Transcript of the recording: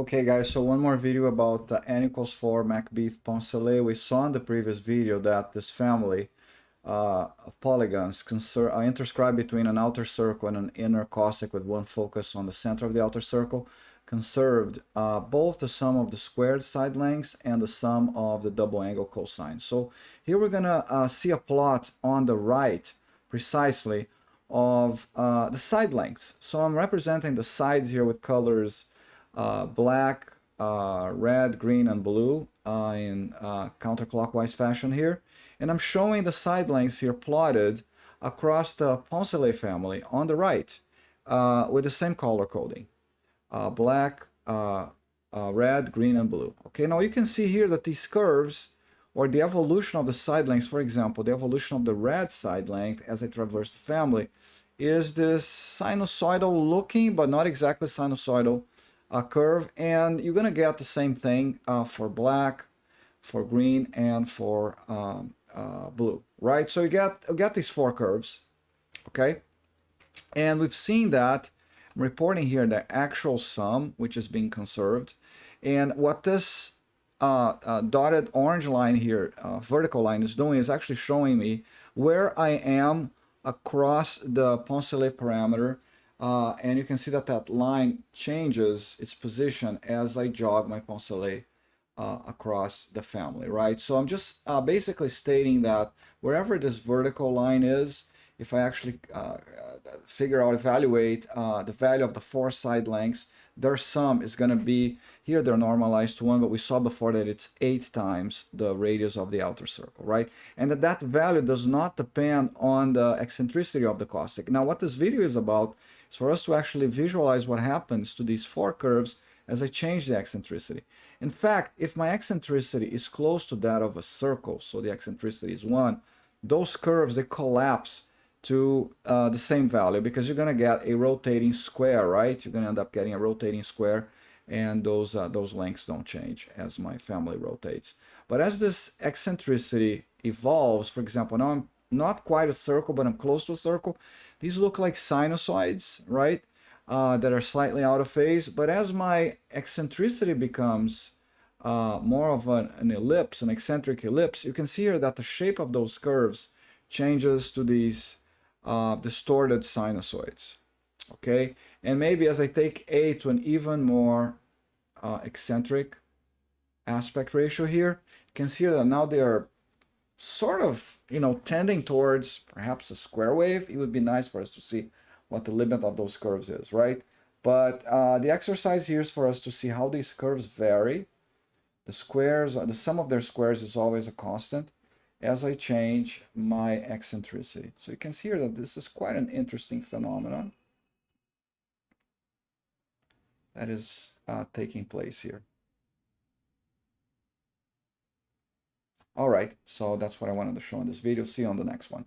Okay guys, so one more video about the n equals 4 MacBeath Poncelet. We saw in the previous video that this family of polygons interscribe between an outer circle and an inner cosec with one focus on the center of the outer circle conserved both the sum of the squared side lengths and the sum of the double angle cosine. So here we're gonna see a plot on the right precisely of the side lengths. So I'm representing the sides here with colors black, red, green, and blue in counterclockwise fashion here. And I'm showing the side lengths here plotted across the Poncelet family on the right with the same color coding. Black, red, green, and blue. Okay, now you can see here that these curves, or the evolution of the side lengths, for example, the evolution of the red side length as I traverse the family, is this sinusoidal looking, but not exactly sinusoidal curve, and you're gonna get the same thing for black, for green, and for blue, right? So you get these four curves, okay? And we've seen that. I'm reporting here the actual sum, which is being conserved, and what this dotted orange line here, vertical line, is doing is actually showing me where I am across the Poncelet parameter. And you can see that that line changes its position as I jog my Poncelet across the family, right? So I'm just basically stating that wherever this vertical line is, if I actually evaluate the value of the four side lengths, their sum is going to be, here they're normalized to 1, but we saw before that it's 8 times the radius of the outer circle, right? And that value does not depend on the eccentricity of the cosec. Now, what this video is about is for us to actually visualize what happens to these four curves as I change the eccentricity. In fact, if my eccentricity is close to that of a circle, so the eccentricity is 1, those curves, they collapse to the same value, because you're going to get a rotating square, right? You're going to end up getting a rotating square, and those lengths don't change as my family rotates. But as this eccentricity evolves, for example, now I'm not quite a circle, but I'm close to a circle. These look like sinusoids, right? That are slightly out of phase. But as my eccentricity becomes more of an ellipse, an eccentric ellipse, you can see here that the shape of those curves changes to these distorted sinusoids, okay? And maybe as I take A to an even more eccentric aspect ratio here, you can see that now they are sort of, tending towards perhaps a square wave. It would be nice for us to see what the limit of those curves is, right? But the exercise here is for us to see how these curves vary. The squares, the sum of their squares is always a constant as I change my eccentricity. So you can see here that this is quite an interesting phenomenon that is taking place here. All right, so that's what I wanted to show in this video. See you on the next one.